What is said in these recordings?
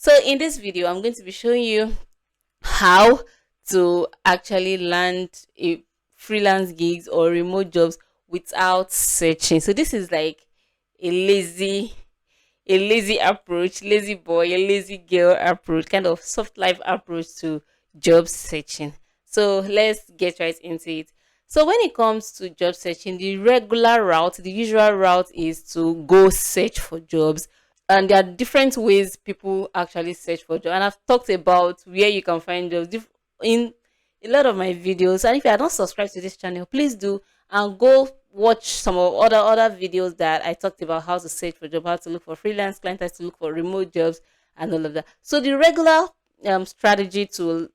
So in this video, I'm going to be showing you how to actually land a freelance gigs or remote jobs without searching. So this is like a lazy approach, lazy boy, a lazy girl approach, kind of soft life approach to job searching. So let's get right into it. So when it comes to job searching, the regular route, the usual route is to go search for jobs. And there are different ways people actually search for jobs. And I've talked about where you can find jobs in a lot of my videos. And if you are not subscribed to this channel, please do, and go watch some of other videos that I talked about how to search for job, how to look for freelance clients, how to look for remote jobs, and all of that. So the regular strategy to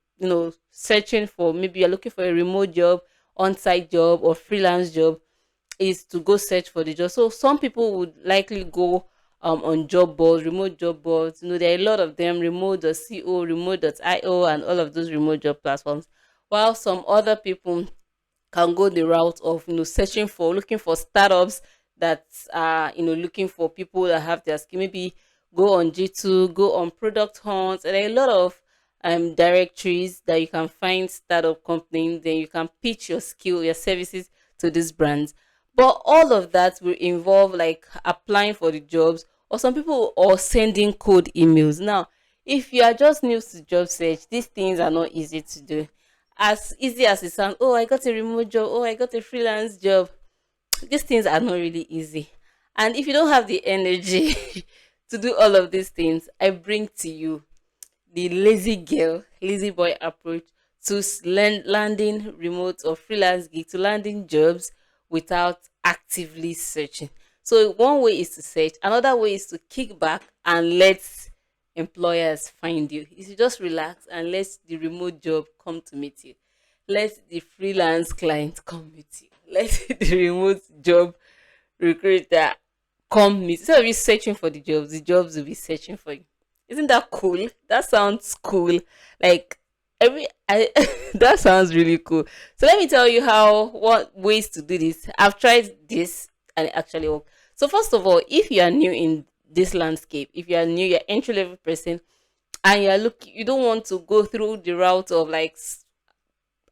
searching for, maybe you're looking for a remote job, on-site job, or freelance job, is to go search for the job. So some people would likely go on job boards, remote job boards. There are a lot of them, remote.co, remote.io, and all of those remote job platforms. While some other people can go the route of searching for, looking for startups that are looking for people that have their skill. Maybe go on G2, go on Product Hunt, and there are a lot of directories that you can find startup companies. Then you can pitch your skill, your services to these brands. But all of that will involve like applying for the jobs, or some people or sending cold emails. Now, if you are just new to job search, these things are not easy to do. As easy as it sounds, oh, I got a remote job, oh, I got a freelance job. These things are not really easy. And if you don't have the energy to do all of these things, I bring to you the lazy girl, lazy boy approach to landing remote or freelance gig, to landing jobs without actively searching. So one way is to search, another way is to kick back and let employers find you. Is you just relax and let the remote job come to meet you. Let the freelance client come meet you. Let the remote job recruiter come meet. Instead of you searching for the jobs will be searching for you. Isn't that cool? That sounds cool. Like that sounds really cool. So let me tell you what ways to do this. I've tried this and it actually worked. So first of all, if you are new in this landscape, if you are new, you're entry level person, and you don't want to go through the route of like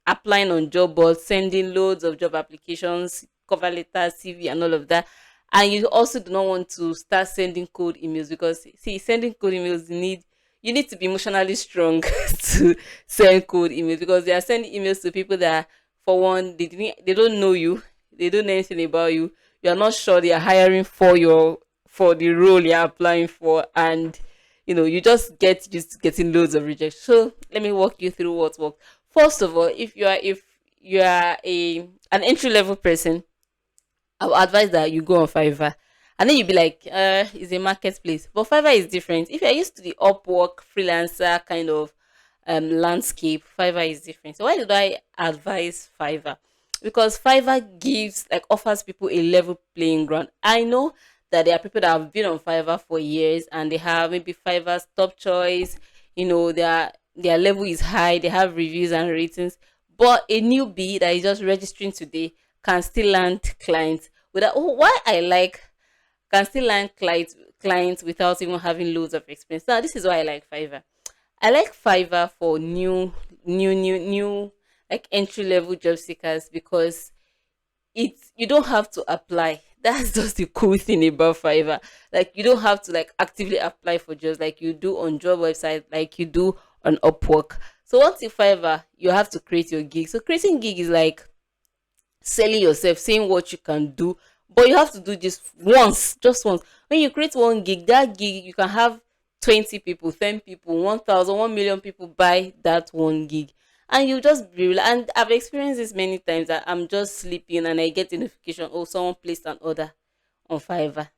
applying on job boards, sending loads of job applications, cover letters, CV, and all of that. And you also do not want to start sending cold emails, because see, sending cold emails you need to be emotionally strong to send cold emails, because they are sending emails to people that, for one, they don't know you, they don't know anything about you. You are not sure they are hiring for the role you're applying for, and you just get used to getting loads of rejection. So let me walk you through what works. First of all, if you are an entry level person, I would advise that you go on Fiverr. And then you'd be like, it's a marketplace. But Fiverr is different. If you're used to the Upwork freelancer kind of landscape, Fiverr is different. So why did I advise Fiverr? Because Fiverr offers people a level playing ground. I know that there are people that have been on Fiverr for years and they have maybe Fiverr's top choice, their level is high, they have reviews and ratings. But a newbie that is just registering today can still land clients without why I like can still land clients without even having loads of experience. Now this is why I like Fiverr. I like Fiverr for new like entry level job seekers, because you don't have to apply. That's just the cool thing about Fiverr. Like you don't have to like actively apply for jobs like you do on job website, like you do on Upwork. So once you Fiverr, you have to create your gig. So creating gig is like selling yourself, saying what you can do, but you have to do this once, just once. When you create one gig, that gig you can have 20 people, 10 people, 1,000, 1,000,000 people buy that one gig, and you just be and I've experienced this many times that I'm just sleeping and I get a notification, oh, someone placed an order on Fiverr.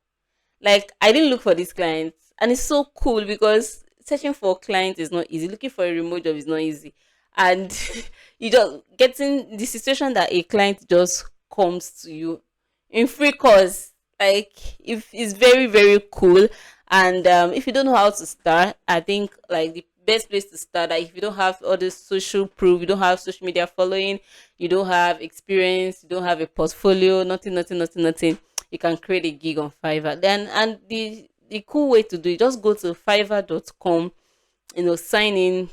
Like I didn't look for this client, and it's so cool because searching for clients is not easy. Looking for a remote job is not easy, and you just getting the situation that a client just comes to you in free course. Like if it's very very cool, and if you don't know how to start, I think like the best place to start, like if you don't have all this social proof, you don't have social media following, you don't have experience, you don't have a portfolio, nothing, you can create a gig on Fiverr. Then and the cool way to do it, just go to fiverr.com sign in,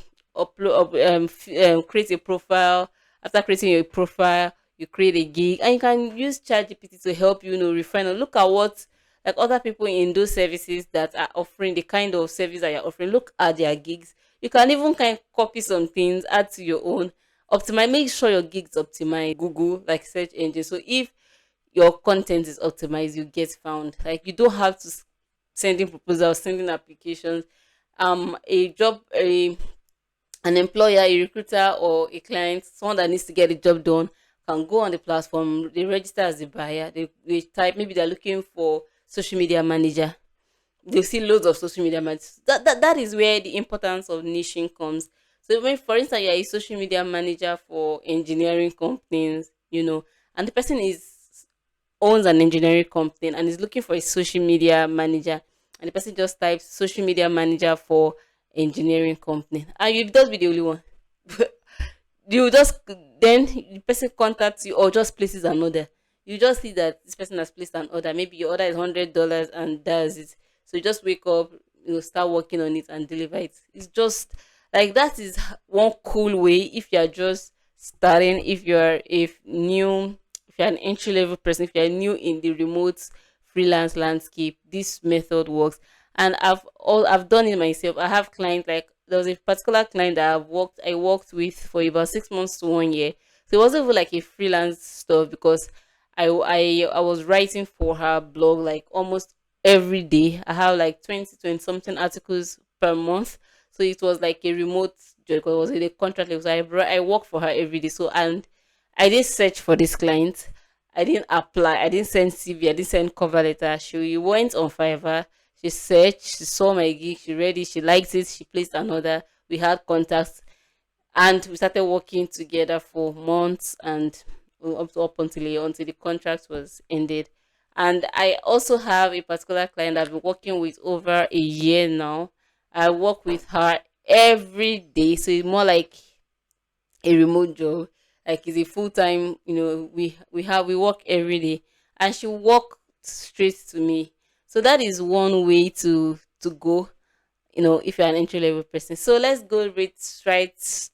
create a profile. After creating your profile, you create a gig, and you can use ChatGPT to help you, refine or look at what, like, other people in those services that are offering the kind of service that you're offering. Look at their gigs. You can even kind of copy some things, add to your own, optimize. Make sure your gigs optimize Google, like, search engine. So if your content is optimized, you get found. Like, you don't have to sending proposals, sending applications. A job, an employer, a recruiter, or a client, someone that needs to get the job done, can go on the platform. They register as a buyer. They type, maybe they're looking for social media manager. They'll see loads of social media managers. That is where the importance of niching comes. So when, for instance, you're a social media manager for engineering companies, and the person is owns an engineering company and is looking for a social media manager, and the person just types social media manager for engineering company, and you just be the only one. You just, then the person contacts you or just places an order. You just see that this person has placed an order. Maybe your order is $100 and does it. So you just wake up, start working on it and deliver it. It's just like, that is one cool way if you are just starting. If you're if new, if you're an entry level person, if you're new in the remote freelance landscape, this method works. And I've done it myself. I have clients, like, there was a particular client that I worked with for about 6 months to 1 year. So it wasn't even like a freelance stuff, because I was writing for her blog like almost every day. I have like 20 something articles per month. So it was like a remote job, because it was in a contract. So I work for her every day. So, and I did search for this client. I didn't apply. I didn't send CV. I didn't send cover letter. She went on Fiverr. She searched. She saw my gig. She read it. She liked it. She placed an order. We had contacts, and we started working together for months, and up until the contract was ended. And I also have a particular client I've been working with over a year now. I work with her every day, so it's more like a remote job. Like, it's a full time. We work every day, and she walk straight to me. So that is one way to go. If you're an entry level person. So let's go right.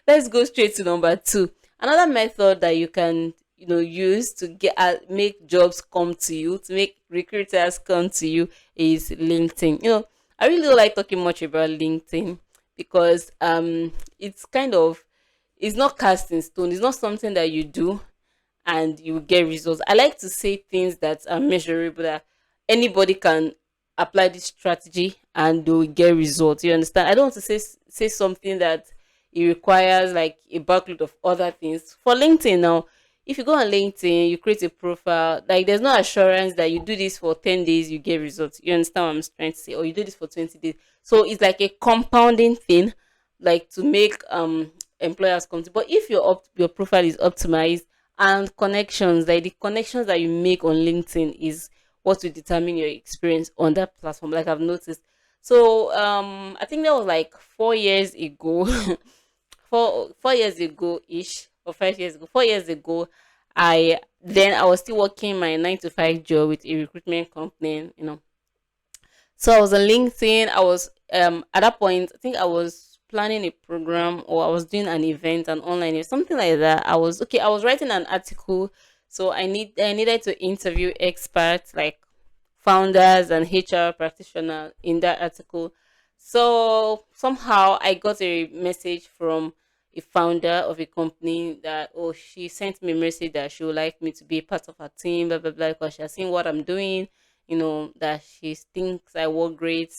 Let's go straight to number two. Another method that you can use to make jobs come to you, to make recruiters come to you, is LinkedIn. I really don't like talking much about LinkedIn, because it's kind of, it's not cast in stone. It's not something that you do and you get results. I like to say things that are measurable, that anybody can apply this strategy and they will get results. You understand? I don't want to say something that it requires like a backload of other things. For LinkedIn now, if you go on LinkedIn, you create a profile, like, there's no assurance that you do this for 10 days, you get results. You understand what I'm trying to say? Or you do this for 20 days. So it's like a compounding thing, like, to make employers come to. But if your profile is optimized, and connections, like the connections that you make on LinkedIn, is what will determine your experience on that platform, like I've noticed. So I think that was like 4 years ago. 4 years ago ish, or 5 years ago. 4 years ago, I was still working my 9 to 5 job with a recruitment company. So I was on LinkedIn. I was at that point, I think I was planning a program, or I was doing an event, an online event, something like that. I was writing an article. So I needed to interview experts, like founders and HR practitioners, in that article. So somehow I got a message from a founder of a company that, oh, she sent me a message that she would like me to be a part of her team, blah blah blah, because she has seen what I'm doing, that she thinks I work great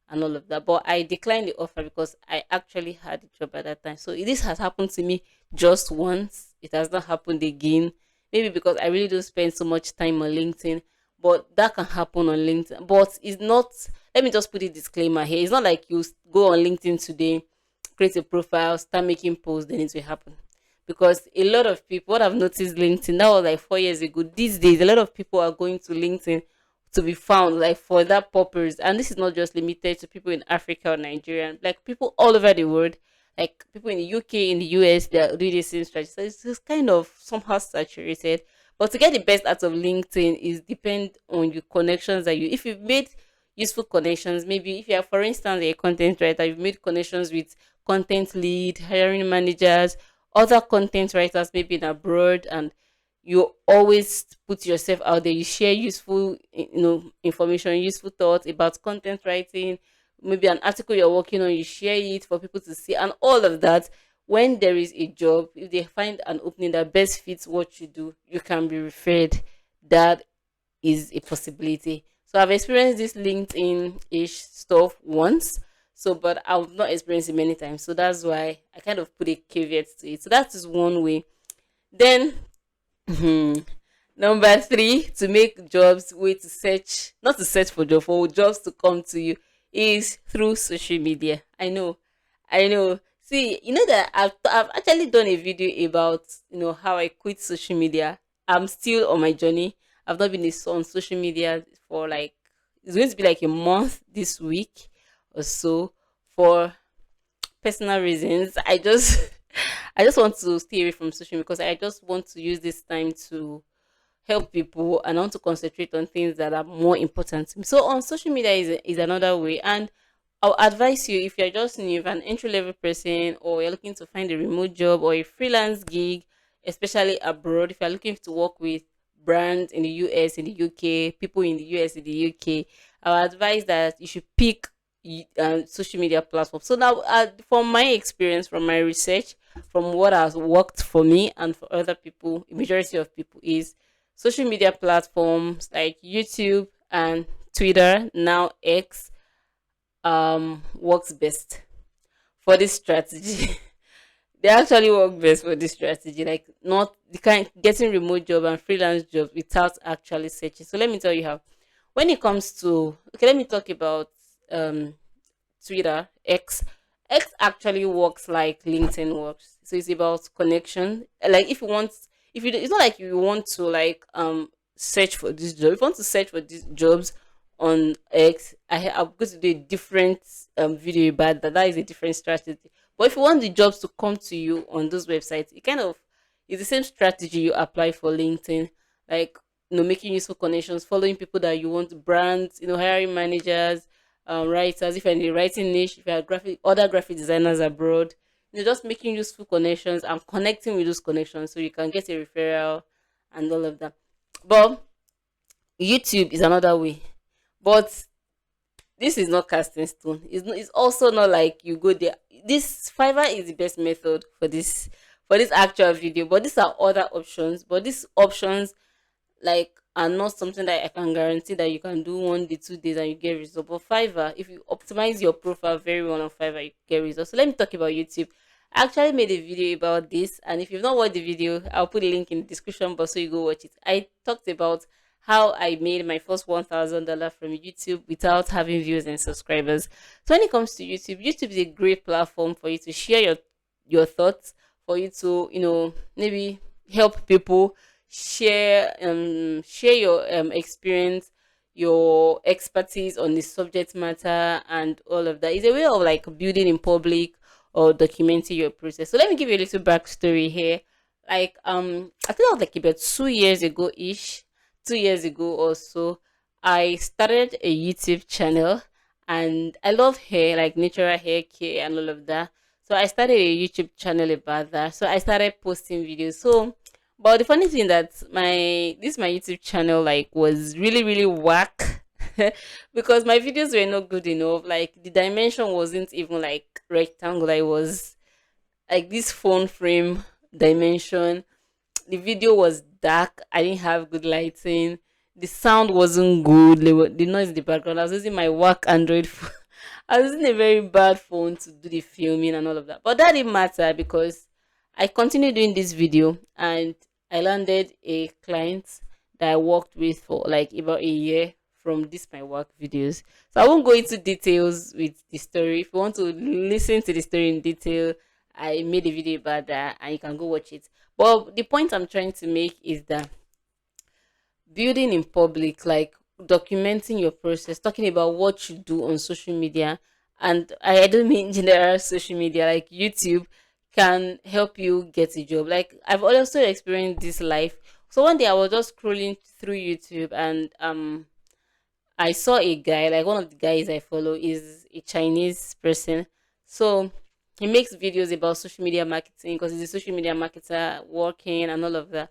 and all of that. But I declined the offer because I actually had a job at that time. So this has happened to me just once. It has not happened again. Maybe because I really don't spend so much time on LinkedIn, but that can happen on LinkedIn. But it's not, let me just put a disclaimer here. It's not like you go on LinkedIn today, create a profile, start making posts, then it will happen. Because a lot of people, what I've noticed LinkedIn, that was like 4 years ago. These days, a lot of people are going to LinkedIn to be found, like, for that purpose. And this is not just limited to people in Africa or Nigeria, like people all over the world, like people in the UK, in the US, they are doing the same strategy. So it's just kind of somehow saturated. But to get the best out of LinkedIn is depend on your connections that if you've made useful connections. Maybe if you are, for instance, a content writer, you've made connections with content lead, hiring managers, other content writers, maybe in abroad, and you always put yourself out there. You share useful, information, useful thoughts about content writing. Maybe an article you're working on, you share it for people to see, and all of that. When there is a job, if they find an opening that best fits what you do, you can be referred. That is a possibility. So I've experienced this LinkedIn ish stuff once. So, but I've not experienced it many times. So that's why I kind of put a caveat to it. So that is one way. Then, number three, to make jobs way to search, not to search for job, for jobs to come to you, is through social media. I know. See, you know that I've actually done a video about how I quit social media. I'm still on my journey. I've not been on social media for like, it's going to be like a month this week or so, for personal reasons. I just I just want to stay away from social media because I just want to use this time to help people, and I want to concentrate on things that are more important to me. So on social media is another way. And I'll advise you, if you're just new, if you're an entry level person, or you're looking to find a remote job or a freelance gig, especially abroad, if you're looking to work with brands in the US, in the UK, people in the US, in the UK, I'll advise that you should pick social media platforms. So now, from my experience, from my research, from what has worked for me and for other people, majority of people, is social media platforms like YouTube and Twitter, now X, works best for this strategy. They actually work best for this strategy, like not the kind getting remote job and freelance jobs without actually searching. So let me tell you how. When it comes to, okay, let me talk about um Twitter, X. X actually works like LinkedIn works. So it's about connection. Like if you want, if you, it's not like you want to like search for this job. If you want to search for these jobs on X, I'm going to do a different video about that. That is a different strategy. But if you want the jobs to come to you on those websites, it kind of is the same strategy you apply for LinkedIn. Like, making useful connections, following people that you want, brands, hiring managers, writers, if you're in the writing niche, if you're other graphic designers abroad, just making useful connections and connecting with those connections so you can get a referral and all of that. But YouTube is another way. But this is not casting stone. It's also not like you go there. This Fiverr is the best method for this actual video. But these are other options. But these options, like, are not something that I can guarantee that you can do 1 day, 2 days, and you get results. But Fiverr, if you optimize your profile very well on Fiverr, you get results. So let me talk about YouTube. I actually made a video about this, and if you've not watched the video, I'll put a link in the description box so you go watch it. I talked about how I made my first $1,000 from YouTube without having views and subscribers. So when it comes to YouTube, YouTube is a great platform for you to share your thoughts, for you to maybe help people, share your experience, your expertise on the subject matter, and all of that. It's a way of like building in public or documenting your process. So let me give you a little backstory here. Like, I think it was like about 2 years ago ish, 2 years ago or so, I started a YouTube channel, and I love hair, like natural hair care and all of that. So I started a YouTube channel about that. So I started posting videos. So, but the funny thing that my YouTube channel like was really really whack, because my videos were not good enough. Like the dimension wasn't even like rectangular. It was like this phone frame dimension. The video was dark. I didn't have good lighting. The sound wasn't good. The noise in the background. I was using my work Android phone. I was using a very bad phone to do the filming and all of that. But that didn't matter because I continued doing this video, and I landed a client that I worked with for like about a year from this my work videos. So I won't go into details with the story. If you want to listen to the story in detail, I made a video about that and you can go watch it. But the point I'm trying to make is that building in public, like documenting your process, talking about what you do on social media, and I don't mean general social media, like YouTube can help you get a job. Like I've also experienced this life. So one day I was just scrolling through YouTube, and I saw a guy, like one of the guys I follow is a Chinese person. So he makes videos about social media marketing because he's a social media marketer working and all of that.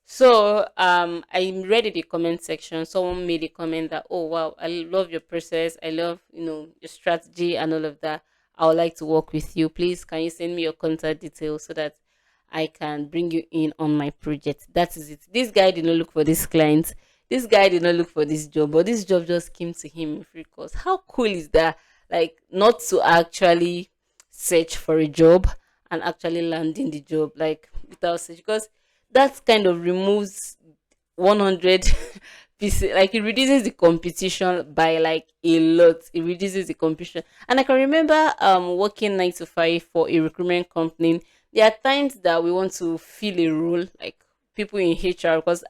So I read in the comment section, someone made a comment that, oh wow, I love your process, I love, your strategy and all of that. I would like to work with you. Please can you send me your contact details so that I can bring you in on my project. That is it. This guy did not look for this client. This guy did not look for this job, but this job just came to him in free course. How cool is that? Like, not to actually search for a job and actually landing the job, like without search, because that kind of removes 100 pieces, like it reduces the competition by like a lot. It reduces the competition. And I can remember working 9 to 5 for a recruitment company. There are times that we want to fill a role, like people in HR, because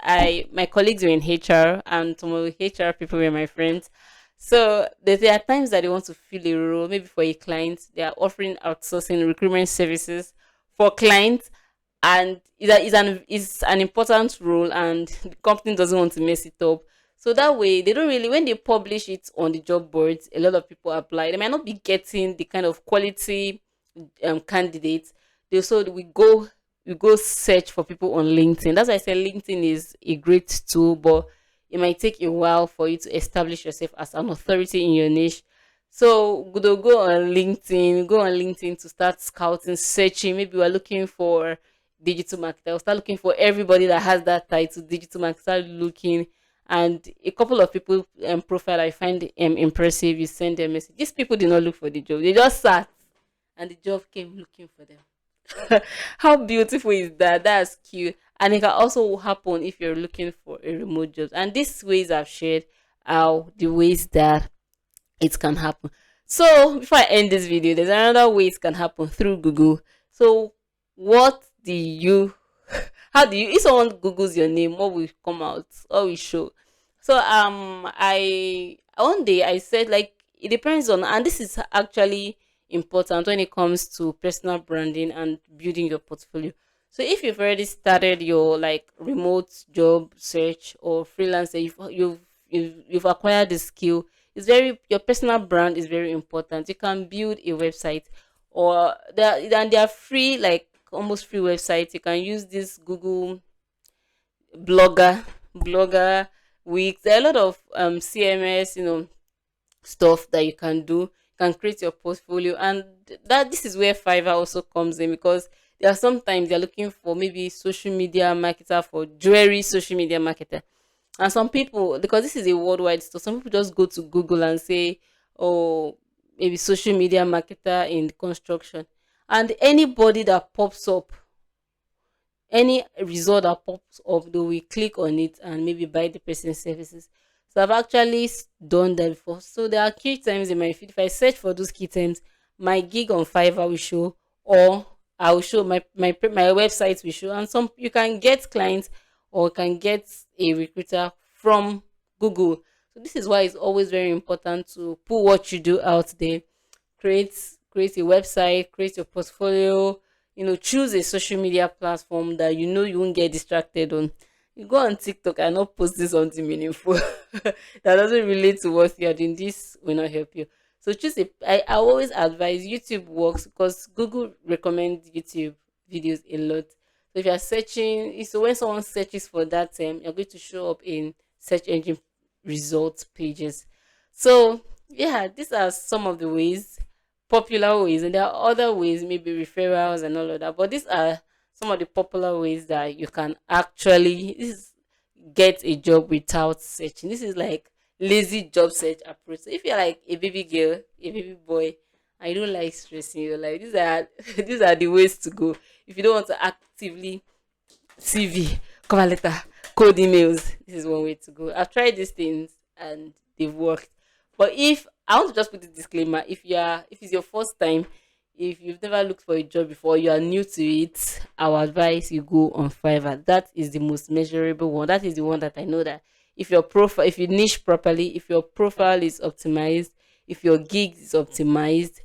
my colleagues were in HR and some of the HR people were my friends. So there are times that they want to fill a role, maybe for a client. They are offering outsourcing recruitment services for clients, and is an important role, and the company doesn't want to mess it up. So that way, they don't really, when they publish it on the job boards, a lot of people apply. They might not be getting the kind of quality candidates. We go search for people on LinkedIn. That's why I say LinkedIn is a great tool, but it might take a while for you to establish yourself as an authority in your niche. So go on LinkedIn to start scouting, searching. Maybe we're looking for digital marketer. I'll start looking for everybody that has that title, digital marketer. Start looking, and a couple of people profile I find impressive. You send them a message. These people did not look for the job; they just sat, and the job came looking for them. How beautiful is that? That's cute. And it can also happen if you're looking for a remote job. And these ways I've shared are the ways that it can happen. So before I end this video, there's another way it can happen through Google. So what do you how do you, if someone Googles your name, what will come out? What will show? So I one day I said, like, it depends on, and this is actually important when it comes to personal branding and building your portfolio. So if you've already started your like remote job search or freelancer, you've acquired the skill. It's very, your personal brand is very important. You can build a website, or there are free, like almost free websites. You can use this Google blogger Wix. There are a lot of CMS, stuff that you can do. You can create your portfolio, and that this is where Fiverr also comes in, because there are sometimes they're looking for maybe social media marketer for jewelry, social media marketer. And some people, because this is a worldwide store, some people just go to Google and say, oh, maybe social media marketer in construction. And anybody that pops up, any result that pops up, they will click on it and maybe buy the person's services. So I've actually done that before. So there are key terms in my feed. If I search for those key terms, my gig on Fiverr will show, or I will show my website will show, and some you can get clients or can get a recruiter from Google. So this is why it's always very important to put what you do out there. create Create a website, create your portfolio, choose a social media platform that you won't get distracted on. You go on TikTok and not posting something meaningful that doesn't relate to what you're doing. This will not help you. So choose I always advise YouTube works because Google recommends YouTube videos a lot. So if you're searching, so when someone searches for that term, you're going to show up in search engine results pages. So yeah, these are some of the ways, popular ways, and there are other ways, maybe referrals and all of that. But these are some of the popular ways that you can actually get a job without searching. This is like lazy job search approach. So if you're like a baby girl, a baby boy, I don't like stressing your life, these are these are the ways to go. If you don't want to actively CV, cover letter, code emails, this is one way to go. I've tried these things and they've worked. But if I want to just put a disclaimer, if it's your first time, if you've never looked for a job before, you are new to it, I would advise you go on Fiverr. That is the most measurable one. That is the one that I know that if you niche properly, if your profile is optimized, if your gig is optimized,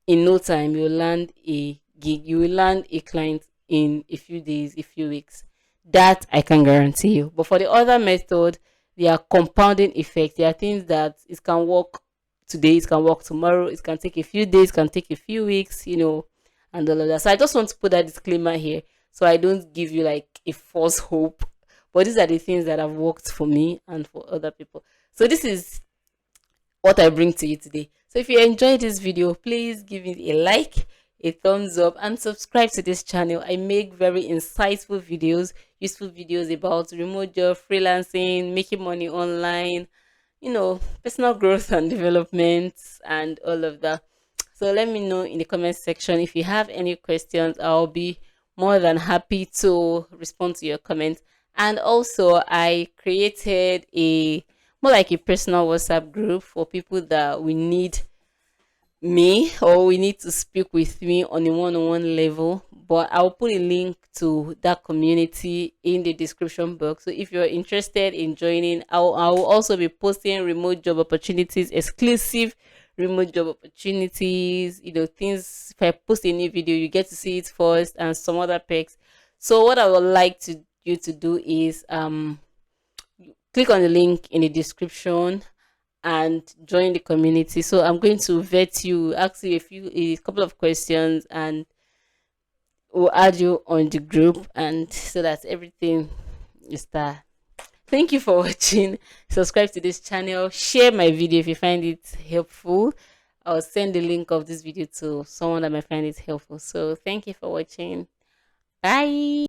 in no time you'll land a gig, you will land a client in a few days, a few weeks. That I can guarantee you. But for the other method, They are compounding effects. They are things that it can work today, it can work tomorrow, it can take a few days, can take a few weeks, and all of that. So I just want to put that disclaimer here so I don't give you like a false hope. But these are the things that have worked for me and for other people. So this is what I bring to you today. So if you enjoyed this video, please give it a like, a thumbs up, and subscribe to this channel. I make very insightful videos, useful videos about remote job, freelancing, making money online, personal growth and development, and all of that. So let me know in the comment section if you have any questions. I'll be more than happy to respond to your comments. And also, I created a more like a personal WhatsApp group for people that we need me or we need to speak with me on a one-on-one level. But I'll put a link to that community in the description box. So if you're interested in joining, I'll also be posting remote job opportunities, exclusive remote job opportunities, things. If I post a new video, you get to see it first, and some other perks. So what I would like to you to do is click on the link in the description and join the community. So I'm going to vet you, ask you a couple of questions, and we'll add you on the group, and so that everything is there. Thank you for watching. Subscribe to this channel, share my video if you find it helpful. I'll send the link of this video to someone that might find it helpful. So thank you for watching. Bye.